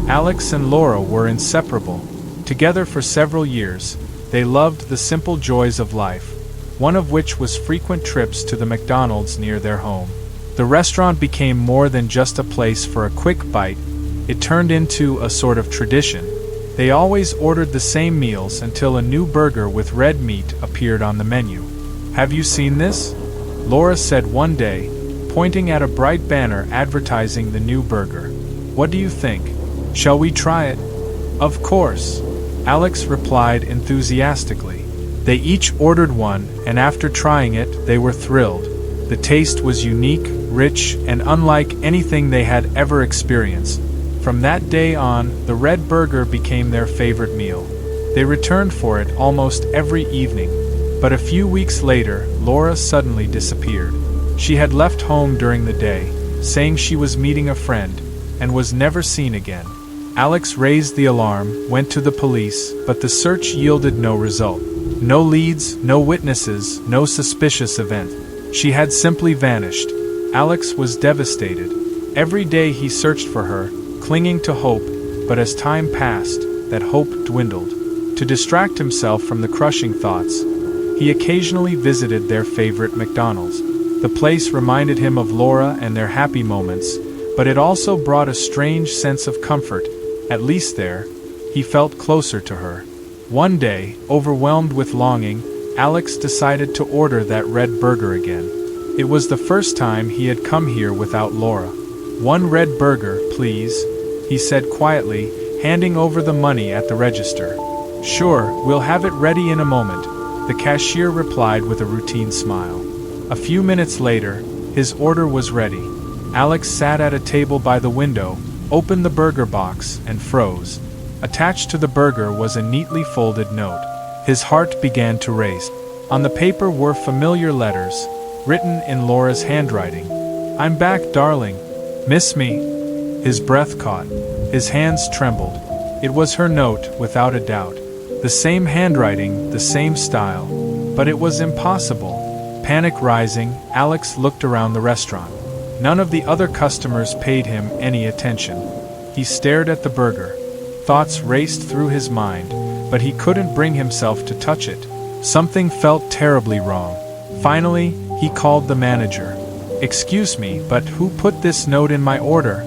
Alex and Laura were inseparable. Together for several years, they loved the simple joys of life, one of which was frequent trips to the McDonald's near their home. The restaurant became more than just a place for a quick bite, it turned into a sort of tradition. They always ordered the same meals until a new burger with red meat appeared on the menu. "Have you seen this?" Laura said one day, pointing at a bright banner advertising the new burger. "What do you think? Shall we try it?" "Of course," Alex replied enthusiastically. They each ordered one, and after trying it, they were thrilled. The taste was unique, rich, and unlike anything they had ever experienced. From that day on, the red burger became their favorite meal. They returned for it almost every evening. But a few weeks later, Laura suddenly disappeared. She had left home during the day, saying she was meeting a friend, and was never seen again. Alex raised the alarm, went to the police, but the search yielded no result. No leads, no witnesses, no suspicious event. She had simply vanished. Alex was devastated. Every day he searched for her, clinging to hope, but as time passed, that hope dwindled. To distract himself from the crushing thoughts, he occasionally visited their favorite McDonald's. The place reminded him of Laura and their happy moments, but it also brought a strange sense of comfort. At least there, he felt closer to her. One day, overwhelmed with longing, Alex decided to order that red burger again. It was the first time he had come here without Laura. "One red burger, please," he said quietly, handing over the money at the register. "Sure, we'll have it ready in a moment," the cashier replied with a routine smile. A few minutes later, his order was ready. Alex sat at a table by the window, opened the burger box, and froze. Attached to the burger was a neatly folded note. His heart began to race. On the paper were familiar letters, written in Laura's handwriting. "I'm back, darling. Miss me?" His breath caught. His hands trembled. It was her note, without a doubt. The same handwriting, the same style. But it was impossible. Panic rising, Alex looked around the restaurant. None of the other customers paid him any attention. He stared at the burger. Thoughts raced through his mind, but he couldn't bring himself to touch it. Something felt terribly wrong. Finally, he called the manager. "Excuse me, but who put this note in my order?"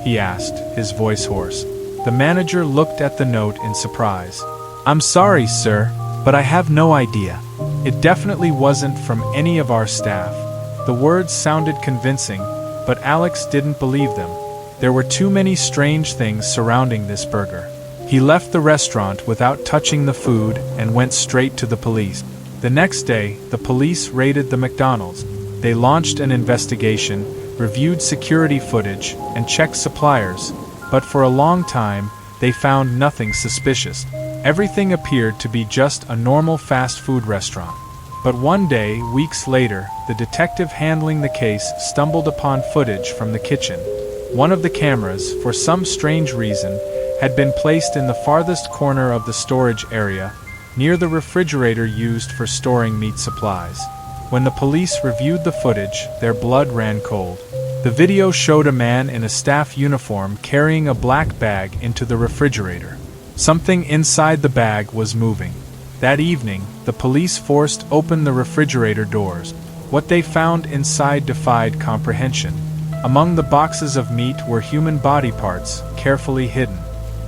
he asked, his voice hoarse. The manager looked at the note in surprise. "I'm sorry, sir, but I have no idea. It definitely wasn't from any of our staff." The words sounded convincing, but Alex didn't believe them. There were too many strange things surrounding this burger. He left the restaurant without touching the food and went straight to the police. The next day, the police raided the McDonald's. They launched an investigation, reviewed security footage, and checked suppliers, but for a long time, they found nothing suspicious. Everything appeared to be just a normal fast food restaurant. But one day, weeks later, the detective handling the case stumbled upon footage from the kitchen. One of the cameras, for some strange reason, had been placed in the farthest corner of the storage area, near the refrigerator used for storing meat supplies. When the police reviewed the footage, their blood ran cold. The video showed a man in a staff uniform carrying a black bag into the refrigerator. Something inside the bag was moving. That evening, the police forced open the refrigerator doors. What they found inside defied comprehension. Among the boxes of meat were human body parts, carefully hidden.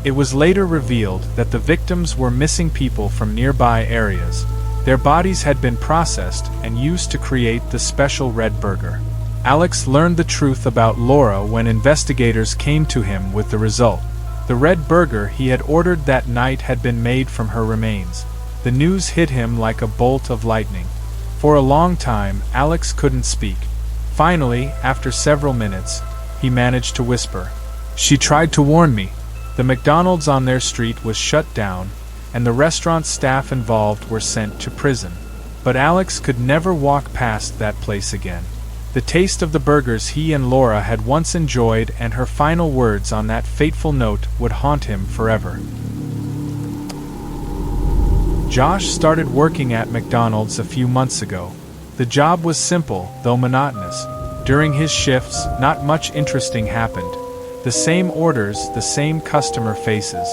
It was later revealed that the victims were missing people from nearby areas. Their bodies had been processed and used to create the special red burger. Alex learned the truth about Laura when investigators came to him with the result. The red burger he had ordered that night had been made from her remains. The news hit him like a bolt of lightning. For a long time, Alex couldn't speak. Finally, after several minutes, he managed to whisper, "She tried to warn me." The McDonald's on their street was shut down, and the restaurant staff involved were sent to prison. But Alex could never walk past that place again. The taste of the burgers he and Laura had once enjoyed and her final words on that fateful note would haunt him forever. Josh started working at McDonald's a few months ago. The job was simple, though monotonous. During his shifts, not much interesting happened. The same orders, the same customer faces.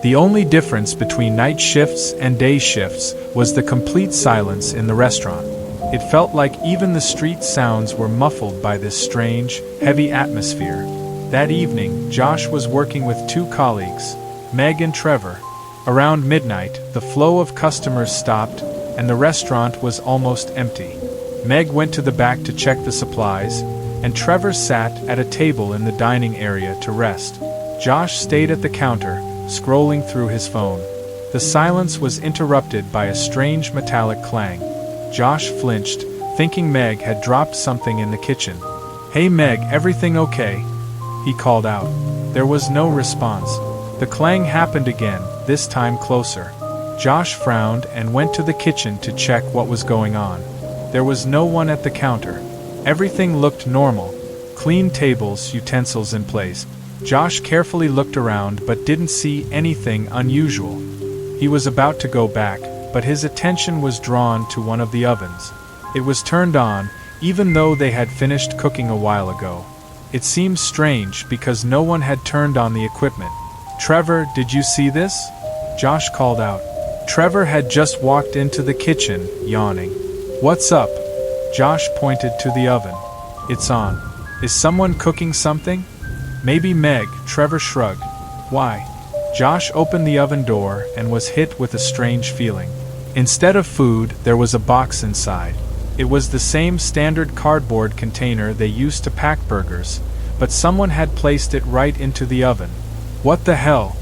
The only difference between night shifts and day shifts was the complete silence in the restaurant. It felt like even the street sounds were muffled by this strange, heavy atmosphere. That evening, Josh was working with two colleagues, Meg and Trevor. Around midnight, the flow of customers stopped, and the restaurant was almost empty. Meg went to the back to check the supplies, and Trevor sat at a table in the dining area to rest. Josh stayed at the counter, scrolling through his phone. The silence was interrupted by a strange metallic clang. Josh flinched, thinking Meg had dropped something in the kitchen. "Hey Meg, everything okay?" he called out. There was no response. The clang happened again, this time closer. Josh frowned and went to the kitchen to check what was going on. There was no one at the counter. Everything looked normal. Clean tables, utensils in place. Josh carefully looked around but didn't see anything unusual. He was about to go back, but his attention was drawn to one of the ovens. It was turned on, even though they had finished cooking a while ago. It seemed strange because no one had turned on the equipment. "Trevor, did you see this?" Josh called out. Trevor had just walked into the kitchen, yawning. "What's up?" Josh pointed to the oven. "It's on. Is someone cooking something?" "Maybe Meg," Trevor shrugged. "Why?" Josh opened the oven door and was hit with a strange feeling. Instead of food, there was a box inside. It was the same standard cardboard container they used to pack burgers, but someone had placed it right into the oven. "What the hell?"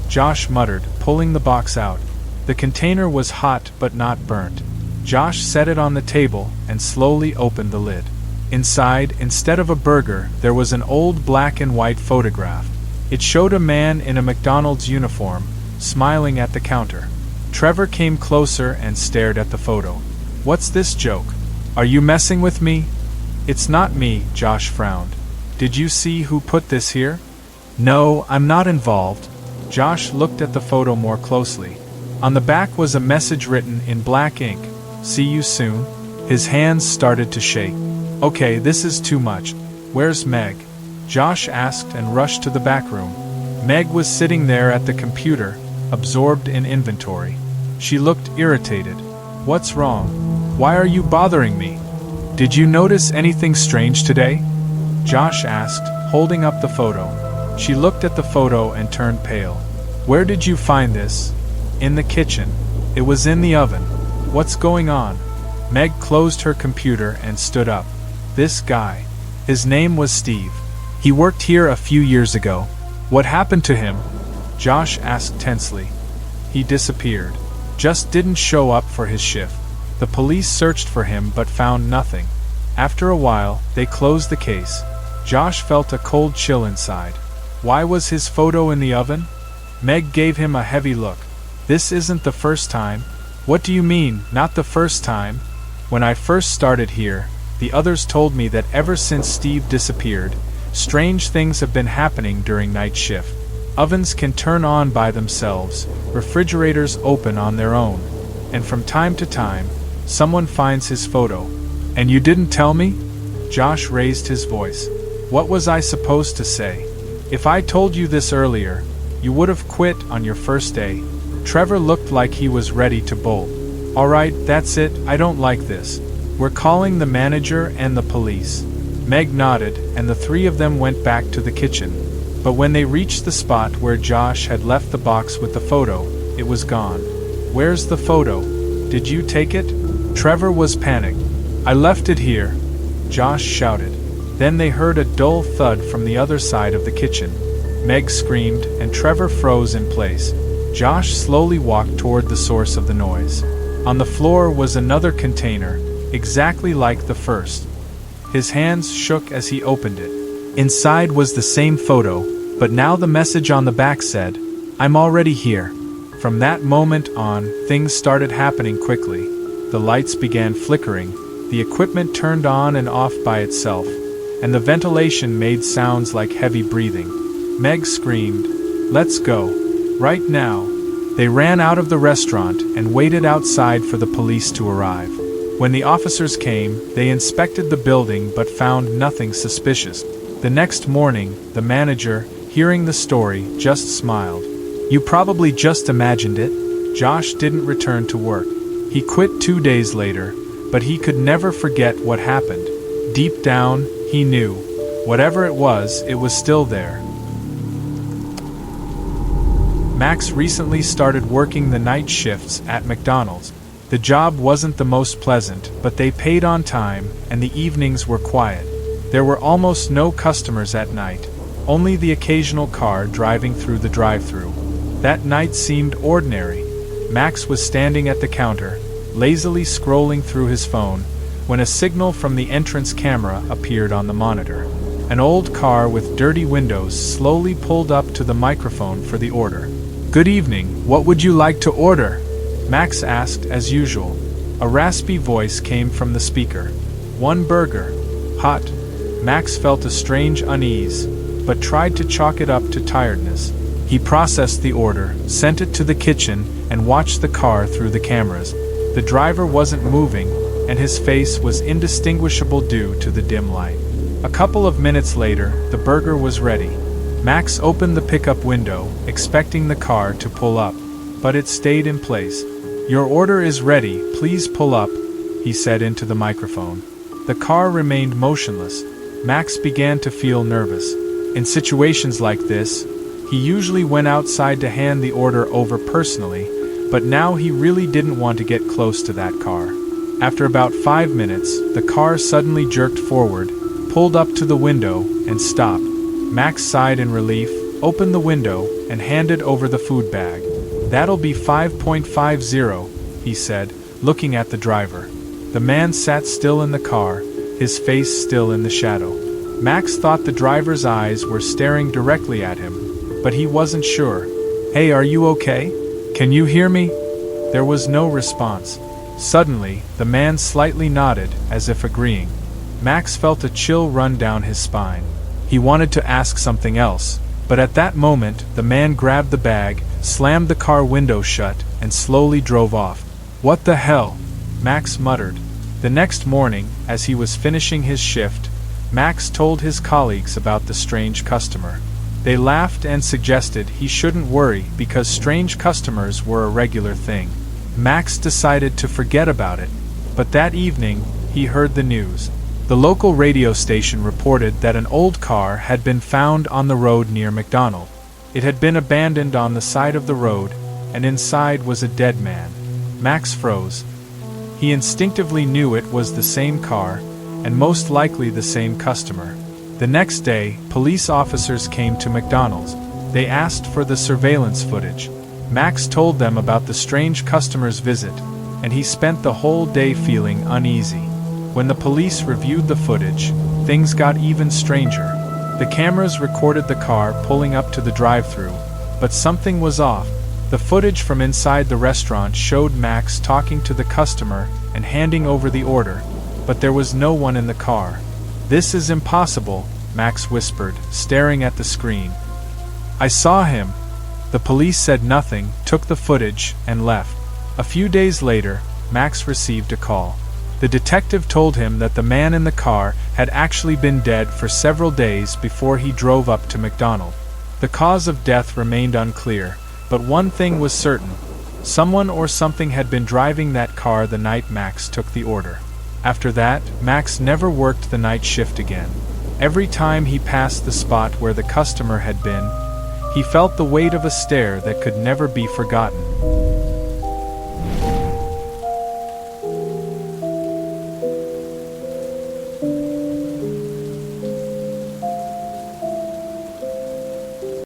Josh muttered, pulling the box out. The container was hot but not burnt. Josh set it on the table and slowly opened the lid. Inside, instead of a burger, there was an old black and white photograph. It showed a man in a McDonald's uniform, smiling at the counter. Trevor came closer and stared at the photo. "What's this joke? Are you messing with me?" "It's not me," Josh frowned. "Did you see who put this here?" "No, I'm not involved." Josh looked at the photo more closely. On the back was a message written in black ink, "See you soon." His hands started to shake. "Okay, this is too much. Where's Meg?" Josh asked and rushed to the back room. Meg was sitting there at the computer, absorbed in inventory. She looked irritated. "What's wrong? Why are you bothering me? Did you notice anything strange today?" Josh asked, holding up the photo. She looked at the photo and turned pale. "Where did you find this?" "In the kitchen. It was in the oven. What's going on?" Meg closed her computer and stood up. "This guy. His name was Steve. He worked here a few years ago. What happened to him?" Josh asked tensely. "He disappeared. Just didn't show up for his shift. The police searched for him but found nothing. After a while, they closed the case." Josh felt a cold chill inside. Why was his photo in the oven? Meg gave him a heavy look. "This isn't the first time." "What do you mean, not the first time?" "When I first started here, the others told me that ever since Steve disappeared, strange things have been happening during night shift. Ovens can turn on by themselves, refrigerators open on their own, and from time to time, someone finds his photo." "And you didn't tell me?" Josh raised his voice. "What was I supposed to say? If I told you this earlier, you would have quit on your first day." Trevor looked like he was ready to bolt. "All right, that's it, I don't like this. We're calling the manager and the police." Meg nodded, and the three of them went back to the kitchen. But when they reached the spot where Josh had left the box with the photo, it was gone. "Where's the photo? Did you take it?" Trevor was panicked. "I left it here," Josh shouted. Then they heard a dull thud from the other side of the kitchen. Meg screamed, and Trevor froze in place. Josh slowly walked toward the source of the noise. On the floor was another container, exactly like the first. His hands shook as he opened it. Inside was the same photo, but now the message on the back said, "I'm already here." From that moment on, things started happening quickly. The lights began flickering, the equipment turned on and off by itself, and the ventilation made sounds like heavy breathing. Meg screamed, "Let's go. Right now." They ran out of the restaurant and waited outside for the police to arrive. When the officers came, they inspected the building but found nothing suspicious. The next morning, the manager, hearing the story, just smiled. You probably just imagined it. Josh didn't return to work. He quit 2 days later, but he could never forget what happened. Deep down, he knew. Whatever it was still there. Max recently started working the night shifts at McDonald's. The job wasn't the most pleasant, but they paid on time, and the evenings were quiet. There were almost no customers at night, only the occasional car driving through the drive-thru. That night seemed ordinary. Max was standing at the counter, lazily scrolling through his phone, when a signal from the entrance camera appeared on the monitor. An old car with dirty windows slowly pulled up to the microphone for the order. "Good evening, what would you like to order?" Max asked as usual. A raspy voice came from the speaker. "1 burger. Hot." Max felt a strange unease, but tried to chalk it up to tiredness. He processed the order, sent it to the kitchen, and watched the car through the cameras. The driver wasn't moving, and his face was indistinguishable due to the dim light. A couple of minutes later, the burger was ready. Max opened the pickup window, expecting the car to pull up, but it stayed in place. "Your order is ready, please pull up," he said into the microphone. The car remained motionless. Max began to feel nervous. In situations like this, he usually went outside to hand the order over personally, but now he really didn't want to get close to that car. After about 5 minutes, the car suddenly jerked forward, pulled up to the window, and stopped. Max sighed in relief, opened the window, and handed over the food bag. "That'll be 5.50, he said, looking at the driver. The man sat still in the car, his face still in the shadow. Max thought the driver's eyes were staring directly at him, but he wasn't sure. "Hey, are you okay? Can you hear me?" There was no response. Suddenly, the man slightly nodded, as if agreeing. Max felt a chill run down his spine. He wanted to ask something else, but at that moment, the man grabbed the bag, slammed the car window shut, and slowly drove off. "What the hell?" Max muttered. The next morning, as he was finishing his shift, Max told his colleagues about the strange customer. They laughed and suggested he shouldn't worry because strange customers were a regular thing. Max decided to forget about it, but that evening, he heard the news. The local radio station reported that an old car had been found on the road near McDonald's. It had been abandoned on the side of the road, and inside was a dead man. Max froze. He instinctively knew it was the same car, and most likely the same customer. The next day, police officers came to McDonald's. They asked for the surveillance footage. Max told them about the strange customer's visit, and he spent the whole day feeling uneasy. When the police reviewed the footage, things got even stranger. The cameras recorded the car pulling up to the drive-thru, but something was off. The footage from inside the restaurant showed Max talking to the customer and handing over the order, but there was no one in the car. "This is impossible," Max whispered, staring at the screen. "I saw him." The police said nothing, took the footage, and left. A few days later, Max received a call. The detective told him that the man in the car had actually been dead for several days before he drove up to McDonald's. The cause of death remained unclear, but one thing was certain. Someone or something had been driving that car the night Max took the order. After that, Max never worked the night shift again. Every time he passed the spot where the customer had been, he felt the weight of a stare that could never be forgotten.